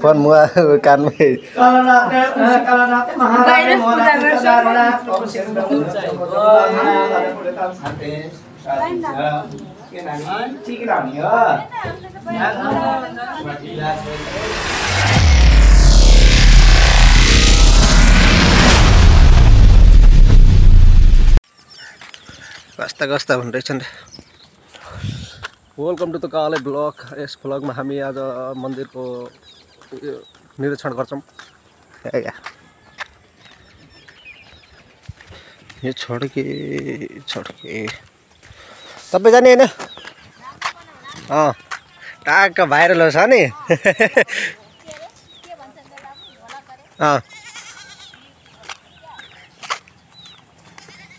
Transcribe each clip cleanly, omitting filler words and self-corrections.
Phone मुआ कान में कस्ता हुँदैछन्। Welcome to the Kale blog. यस ब्लगमा हामी आज मन्दिरको निरीक्षण गर्छौं। यो छड्के तपाईँ जाने हैन? टाक्क भाइरल छ नि।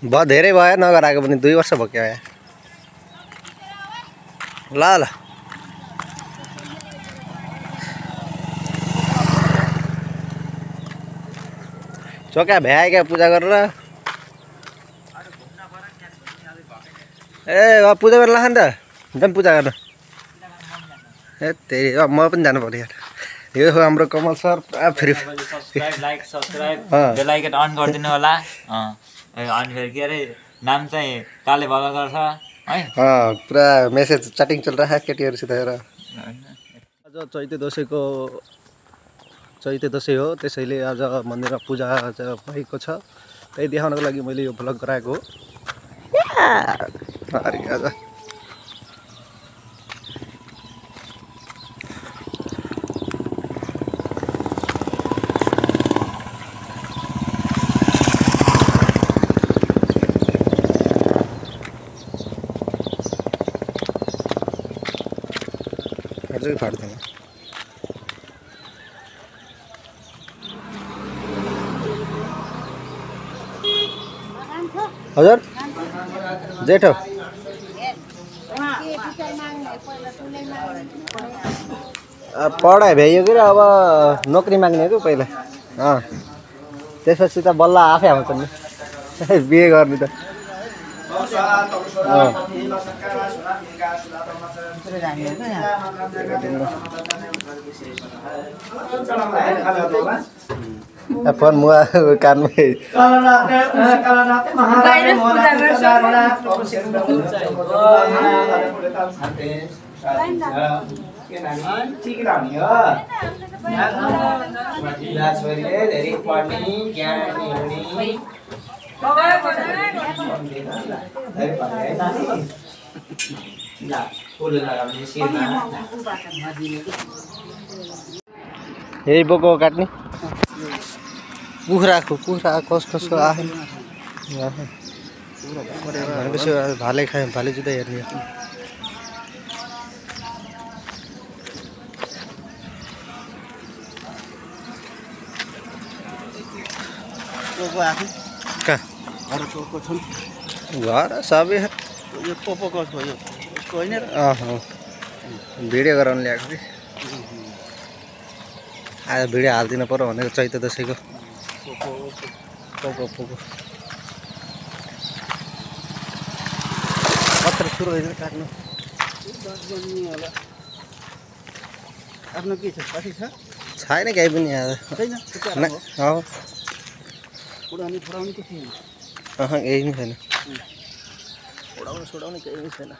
धेरै भयो नगराएको पनि 2 वर्ष भयो क्या। ल चोका भ्याएका पूजा गरेर पूजा गरेर लाखन त एकदम पूजा गर्न। त्यही म पनि जानु पर्यो यार। यो हो हाम्रो कमल सर। फेरि like subscribe bell icon on गरिदिनु होला। अनि फेरि के अरे नाम चाहिँ काले बाबा गर्छ है। पुरा मेसेज च्याटिङ चलिरहेको केटीहरूसित हेर। आज चैते दसैँ हो, त्यसैले आज मन्दिरमा पूजा भएको छ। त्यही देखाउनको लागि मैले यो भ्लग गराएको हो। अझै फाट्दैन। हजुर जेठो पढाइ भ्याइयो कि अब नोकरी माग्ने हो कि पहिला। त्यसपछि त बल्ल आफै आउँछ नि बिहे गर्ने त। फोन मुआ कान में यही बोको काट्ने कुखुरा कसको आयो भाले खायो। भाले जुत्ता हेर्ने घर सबै भिडियो गराउनु ल्याएको थिएँ। आज भिडियो हालिदिनु पर्यो भनेको चैते दसैँको। पोको पत्र सुरु होइन काट्नु। आफ्नो के छ साथी छैन केही पनि आज उडाउने के थिएन। यही नै छैन। उडाउने केही नै छैन।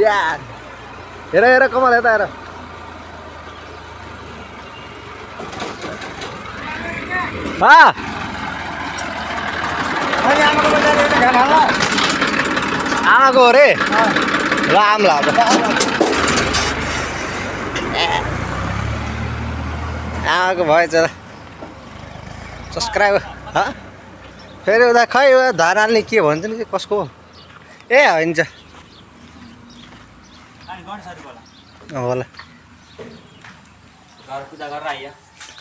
यार हेर कमल यता हेर। आमाको अरे राम ल आमाको भएछ सब्सक्राइब। फेरि उता खै धान हाल्ने के भन्छ नि कसको होइन होला।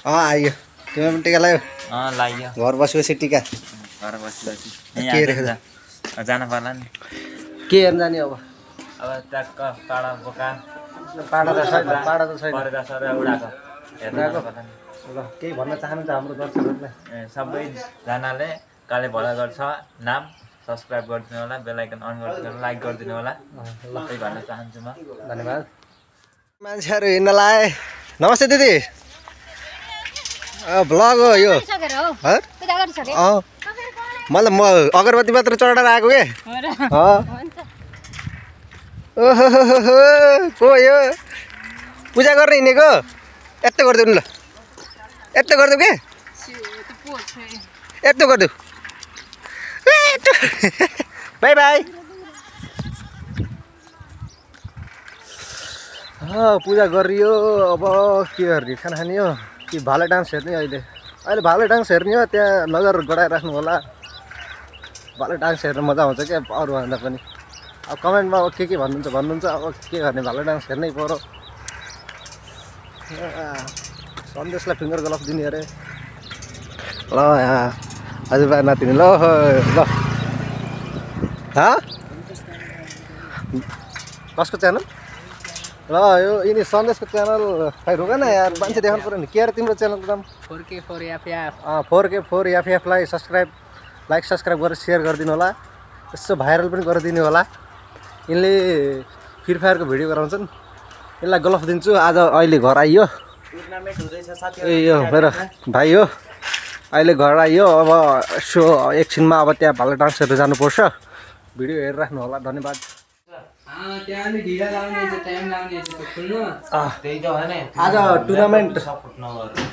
आइयो तिमी पनि टिका लगायो लाग्यो घर बसेपछि टिका घर बसी के रहेछ जान पर्ला नि के हेर्न जाने अब ट्याक्क पाडा बोका पाडा त छैन पर्गा सर उडाको हेर्नु पर्ला नि ल केही भन्न चाहनुहुन्छ हाम्रो दर्शकहरूलाई सबैजनाले काले भला गर्छ नाम सब्सक्राइब गरिदिनु होला बेल आइकन अन गरिदिनु होला लाइक गरिदिनु होला त्यही भन्न चाहन्छु म धन्यवाद मान्छेहरू हिँड्न लाए नमस्ते दिदी भ्लग हो यो मतलब म अगरबत्ती मात्र चढाएर आएको के ओहो को यो पूजा गर्न हिँडेको यस्तो गरिदेऊ ल यस्तो गरिदेऊ के यस्तो गरिदेऊ बाई बाई पूजा गरियो अब के गर्ने खाना खाने हो कि भाले डान्स हेर्ने अहिले भाले डान्स हेर्ने हो त्यहाँ नजर गडाइराख्नु होला भाले डान्स हेर्न मजा आउँछ क्या अरूभन्दा पनि अब कमेन्टमा अब के भन्नुहुन्छ अब के गर्ने भाले डान्स हेर्नै पर्यो सन्देशलाई फिङ्गर ग्लभ दिने अरे ल हजुरबा नातिनी ल ल कसको च्यानल ल यो यिनी सन्देशको च्यानल खै रोक न यार मान्छे देखाउनु पऱ्यो नि के अरे तिम्रो च्यानलको नाम 4K4FF लाई लाइक सब्सक्राइब गरेर सेयर गरिदिनु होला यसो भाइरल पनि गरिदिनु होला यिनले फ्री फायरको भिडियो गराउँछन् यसलाई गलफ दिन्छु आज अहिले घर आइयो ए यो मेरो भाइ हो अहिले घर आइयो अब यसो एकछिनमा अब त्यहाँ भाले डान्सहरू जानुपर्छ भिडियो हेरिराख्नु होला धन्यवाद आज टुर्नामेन्ट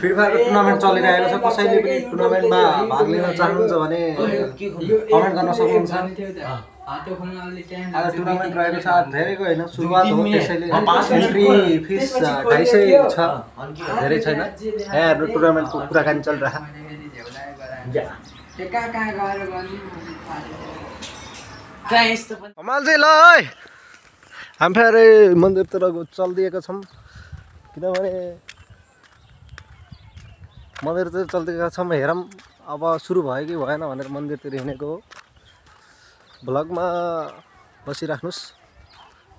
फ्री फायरको टुर्नामेन्ट चलिरहेको छ कसैले पनि टुर्नामेन्टमा भाग लिन चाहनुहुन्छ भने कमेन्ट गर्न सक्नुहुन्छ आज टुर्नामेन्ट रहेको छ धेरैको होइन सुरुवात हो त्यसैले एन्ट्री फिस 250 छ धेरै छैन यहाँ टुर्नामेन्टको कुराकानी चलिरहेको कमाल चाहिँ ल है हामी फेरि मन्दिरतिर चलिदिएका छौँ किनभने मन्दिरतिर चलिदिएका छौँ हेरौँ अब सुरु भयो कि भएन भनेर मन्दिरतिर हिँडेको हो भ्लगमा बसिराख्नुहोस्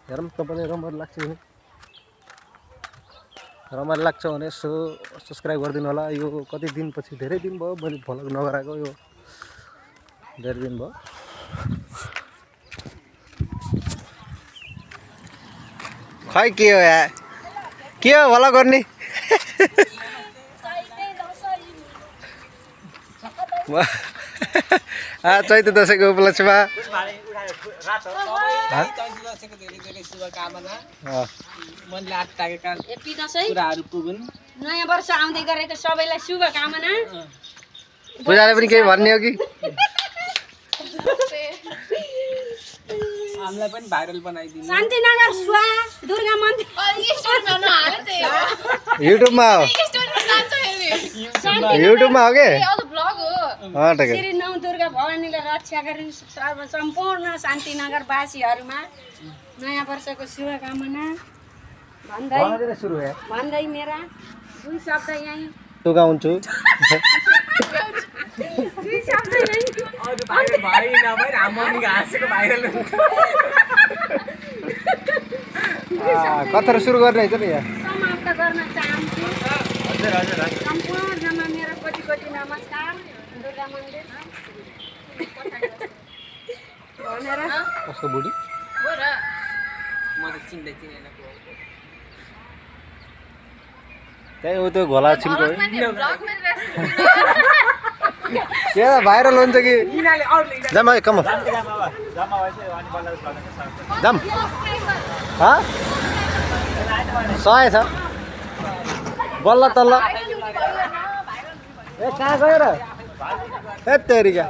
हेरौँ तपाईँलाई रमाइलो लाग्छ भने रमाइलो लाग्छ भने यसो सब्सक्राइब गरिदिनु होला यो कति दिनपछि धेरै दिन भयो मैले भ्लग नगराएको यो धेरै दिन भयो खै के हो यार के हो भला गर्ने चैते दसैँको उपलक्ष्यमा नयाँ वर्ष आउँदै गरेको सबैलाई शुभकामना पूजाले पनि केही भन्ने हो कि हामीलाई पनि भाइरल बनाइदिनु शान्तिनगर सुवा दुर्गा मन्दिर युट्युबमा हो युट्युबमा हो के श्री 9 दुर्गा भवानीले रक्षा गरिन् सम्पूर्ण शान्तिनगरवासीहरूमा नयाँ वर्षको शुभकामना भन्दै मेरा दुई शब्द यहीँ टोकाउँछु दुई शब्द यहीँ कथाहरू सुरु गर्ने है त नि यहाँ समाप्त गर्न चाहन्छु सम्पूर्णमा मेरो कोटि कोटि नमस्कार दुर्गा मन्दिर भनेर कसको बुढी त्यही हो त्यो घोला छिल्को के भाइरल हुन्छ कि जाम है कम जाम 100 छ बल्ल तल्ल ए कहाँ गएर ए तेरिका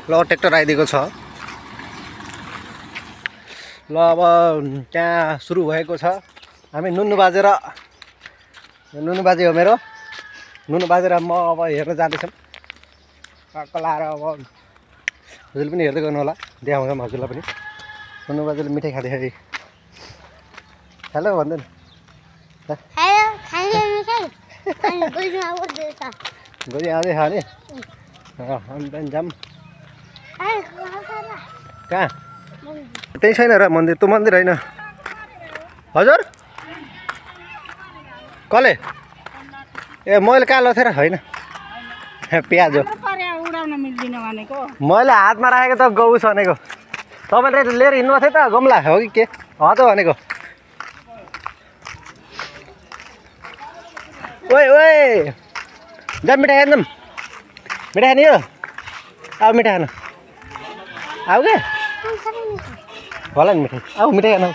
ल ट्र्याक्टर आइदिएको छ ल अब त्यहाँ सुरु भएको छ हामी नुनु बाजेर नुनु बाजे हो मेरो नुन बाजेर म अब हेर्न जाँदैछौँ टक्क लाएर अब हजुरले पनि हेर्दै गर्नु होला देखाउँछौँ हजुरलाई पनि नुन बाजेले मिठाई खाँदाखेरि हेलो भन्दैन गोली आउँदै खाने अन्त जाम कहाँ त्यही छैन र मन्दिर त्यो मन्दिर होइन हजुर कसले ए मैले कहाँ लथेर होइन प्याज हो मैले हातमा राखेको त गहुँ भनेको तपाईँले लिएर हिँड्नुभएको थियो त गमला हो कि के हो त भनेको ओए ओए जा मिठाई खानु मिठाई खाने हो अब मिठाई खानु आऊ क्या होला नि मिठाई आऊ मिठाई खानु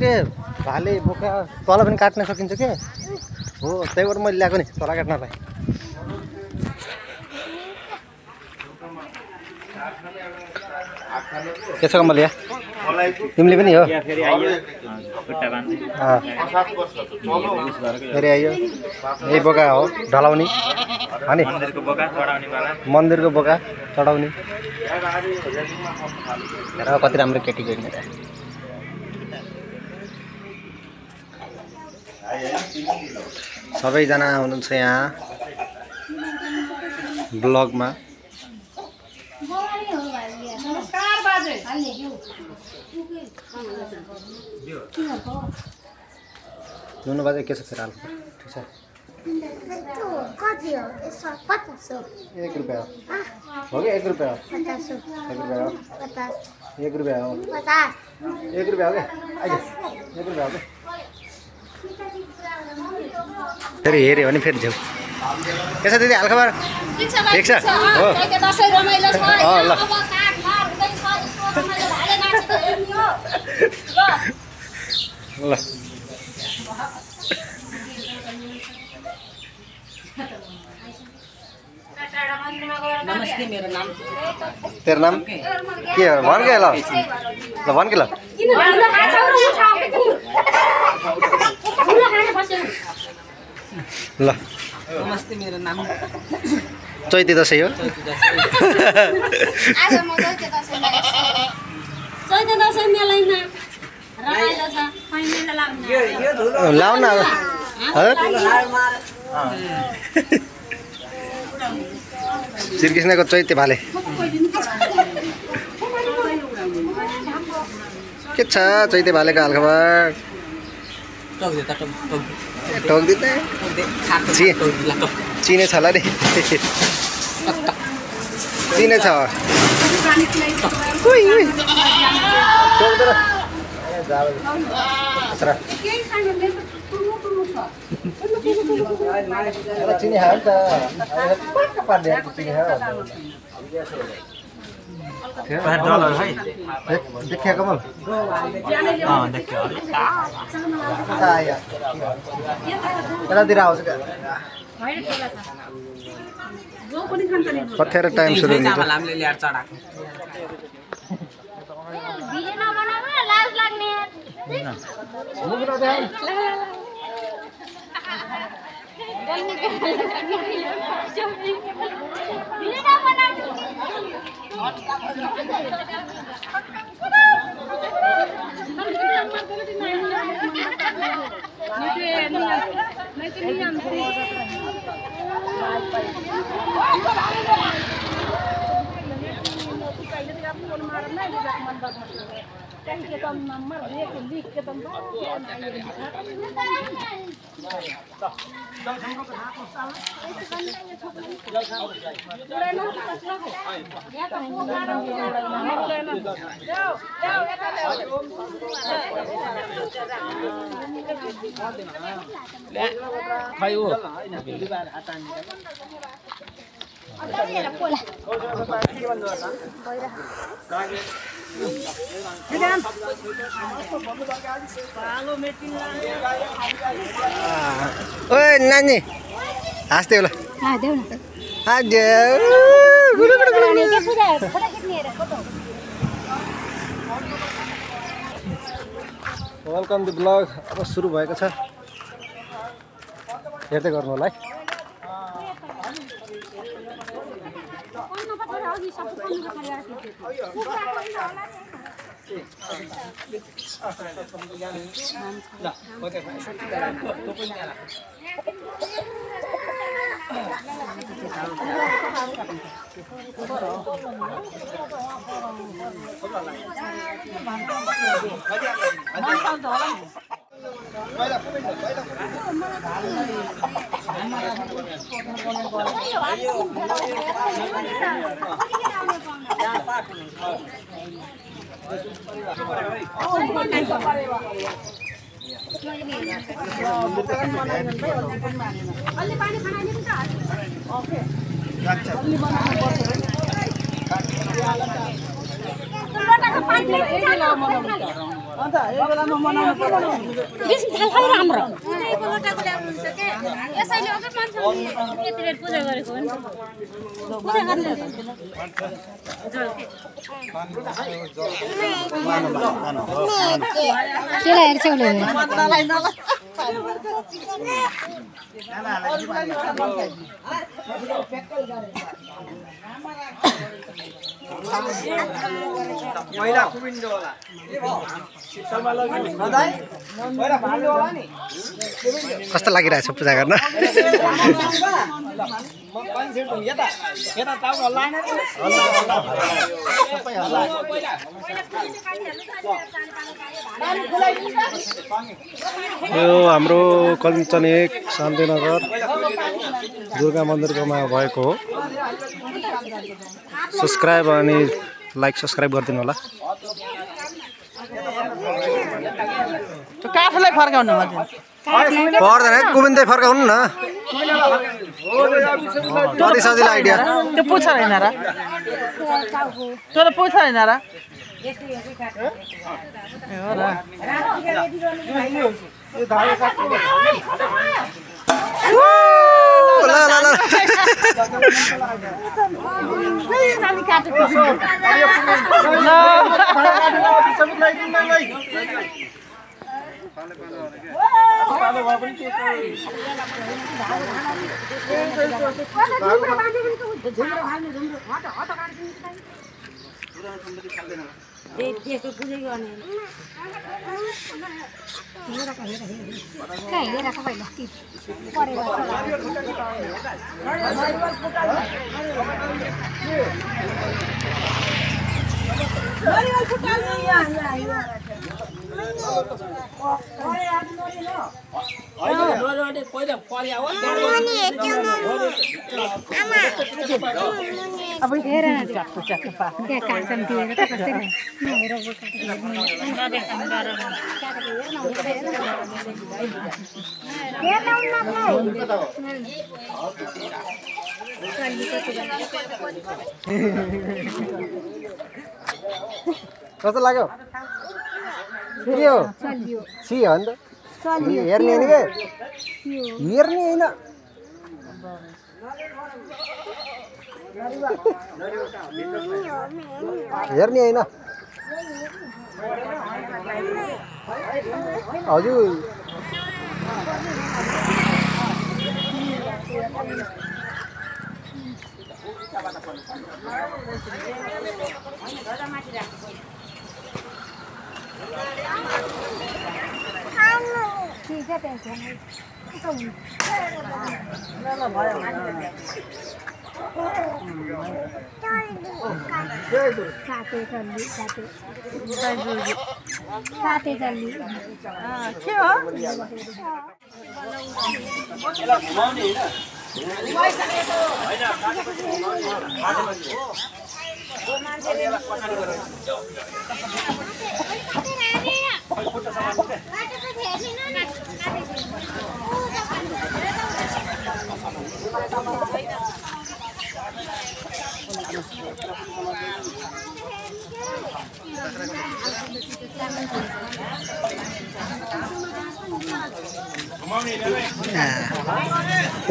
के भाले बोका तल पनि काट्न सकिन्छ के हो त्यही भएर मैले ल्याएको नि तल काट्नलाई के छ कमलिया तिमीले पनि हो फेरि आइयो यही बोका हो ढलाउने अनि मन्दिरको बोका चढाउने हेर कति राम्रो केटी गइने सबैजना हुनुहुन्छ यहाँ ब्लगमा नुन बाजे के छ फेरि हाल ठिक छ 1 रुपियाँ हो कि 1 रुपियाँ हो 1 रुपियाँ हो 1 रुपियाँ हो क्या आइज 1 रुपियाँ हो क्या फेरि हेऱ्यो भने फेरि झ्याउ के छ दिदी हालखबर ठिक छ हो ल ल नमस्ते मेरो नाम तेरो नाम के हो भन के ल भन के ल ल नमस्ते मेरो नाम चैते दसैँ हो लाउन श्रीकृष्णको चैते भाले के छ चैते भालेको हालखबर टोकिदिँदै चिने छ होला नि चिने छ चिनी खायो नि त पार्ने चिनी खायो देखिया कमल यतातिर आउँछ कतिखेर टाइम सुरु हुन्छ ओए नानी हाँस्दै होला वेलकम टु ब्लग अब सुरु भएको छ हेर्दै गर्नु होला है कस्तो लागिरहेछ पूजा गर्न यो हाम्रो कञ्चन 1 शान्तिनगर दुर्गा मन्दिरकोमा भएको हो सब्स्क्राइब अनि लाइक सब्स्क्राइब गरिदिनु होला काठलाई फर्काउनु पर्दैन गोविन्दै फर्काउनु न कति सजिलो आइडिया त्यो पुछ हैन र त्यो त पुछ हैन र हो र कस्तो लाग्यो के हो सी हो नि त हेर्ने होइन के हेर्ने होइन हेर्ने होइन हजुर ठीक है टेंशन साथे चल्ली के हो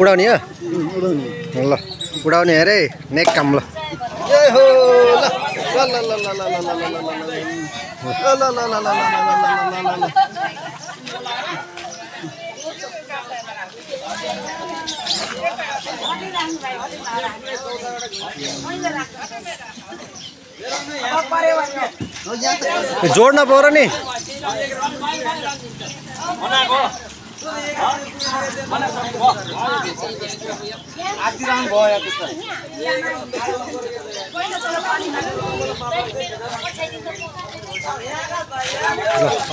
उडाउने हो ल उडाउने अरे नेक काम ल ए हो ल ल ल ल ल ल ल ल ल ल ल ल ल ल ल ल ल जोड्न पर्यो नि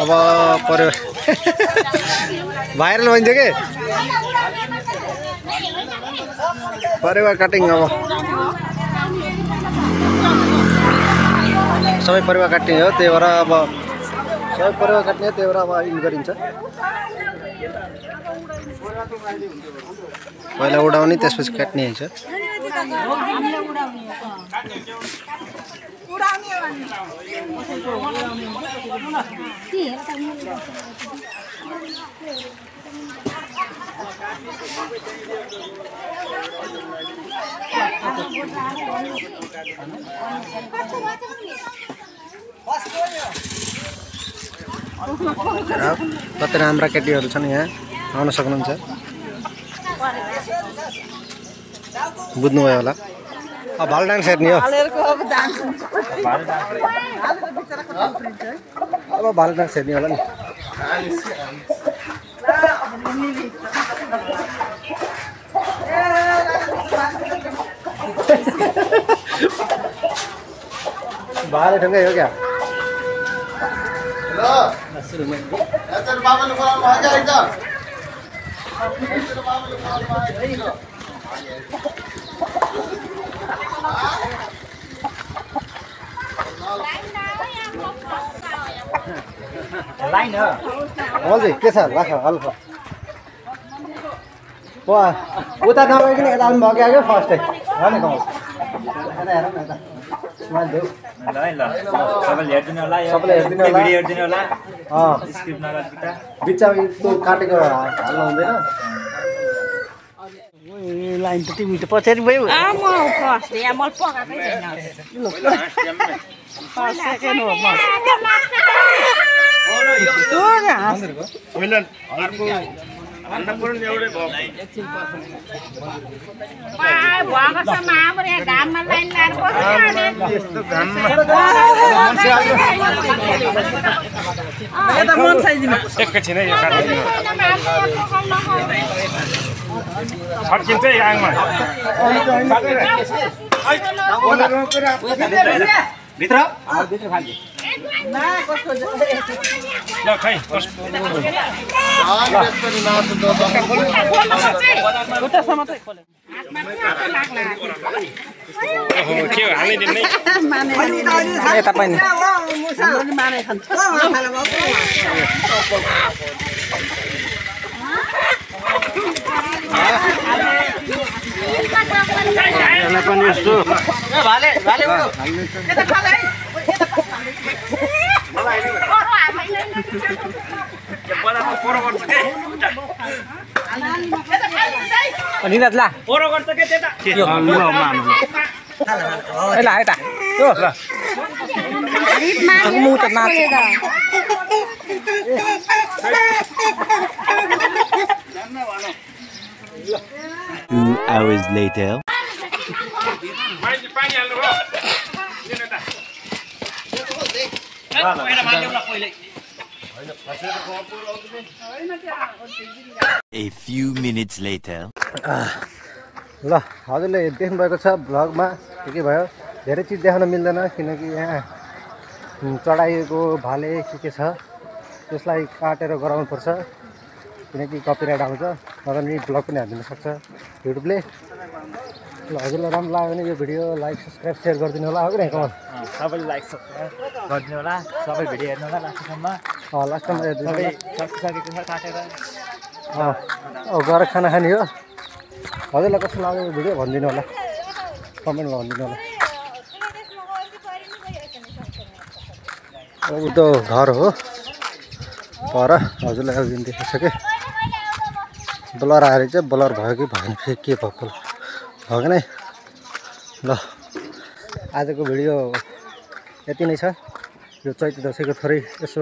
अब पर्यो भाइरल भइन्छ के परेवा काटिङ अब सबै परेवा काट्ने हो त्यही भएर अब सबै परेवा काट्ने त्यही भएर अब इन गरिन्छ पहिला उडाउने त्यसपछि काट्ने हुन्छ कति राम्रा केटीहरू छन् यहाँ आउन सक्नुहुन्छ बुझ्नुभयो होला अब भाल डान्स हेर्ने हो अब भाल डान्स हेर्ने होला नि भाले ढंगा हो क्या लाइन हो हजुर के छ राख हल्का उता नगइकन यता आउनु भयो क्या फर्स्टै भनेको यता हेर न यता स्माइल देऊ ल है ल सबैले हेर्दिनु होला यो सबैले हेर्दिनु होला। भिडियो हेर्दिनु होला स्क्रिप्ट नगर्दिता बिचमा त्यो काटेको हाल्नु हुँदैन लाइन त तिमी त पछाडि भयो म फर्स्ट या म पकाकै छैन सेकेन्ड हो म भएकोसम्म हाम्रो यहाँ घाममा लाइन लगाएर एकैछिन है यो काटिदिनु छड्किन्छ है आङमा भित्र ल खै के हो हालिदिनु नै यता पनि पनि यस्तो निरज ला ओरो गर्छ के त्यता ल है त यो म त नाच 2 hours later. पानी हाल्नु भयो A few minutes later. ल हजुरले देख्नुभएको छ भ्लगमा के भयो धेरै चिज देखाउन मिल्दैन किनकि यहाँ चढाइएको भाले के छ त्यसलाई काटेर गराउनुपर्छ किनकि कपिराइट आउँछ नत्र नि भ्लग पनि हालिदिन सक्छ युट्युबले ल हजुरलाई राम्रो लाग्यो भने यो भिडियो लाइक सब्सक्राइब सेयर गरिदिनु होला हो कि कमल सबैले लाइक सब्सक्राइब गरिदिनु होला सबै भिडियो हेर्नु होला लास्टसम्म लास्टमा हेरिदिनु सबै होला सकिसकेको छ काटेर गएर खाना खाने हो हजुरलाई कस्तो लाग्यो यो भिडियो भनिदिनु होला कमेन्टमा भनिदिनु होला ऊ त घर हो पर हजुरलाई अघि देखिसकेँ ब्लर आएर चाहिँ ब्लर भयो कि भएन फेरि के भएको भयो नै ल आजको भिडियो यति नै छ यो चैते दसैँको थोरै यसो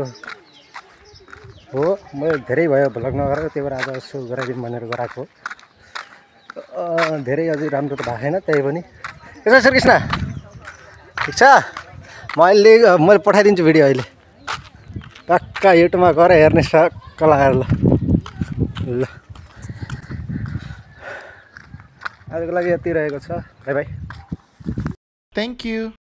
हो म धेरै भयो भ्लग नगरेर त्यही भएर आज यसो गराइदिउँ भनेर गराएको धेरै अझै राम्रो त भएको छैन त्यही पनि यसो श्रीकृष्ण ठिक छ मैले पठाइदिन्छु भिडियो अहिले टक्क युट्युबमा गएर हेर्ने सक्क लगाएर ल ल आजको लागि यति रहेको छ बाई बाई Thank you.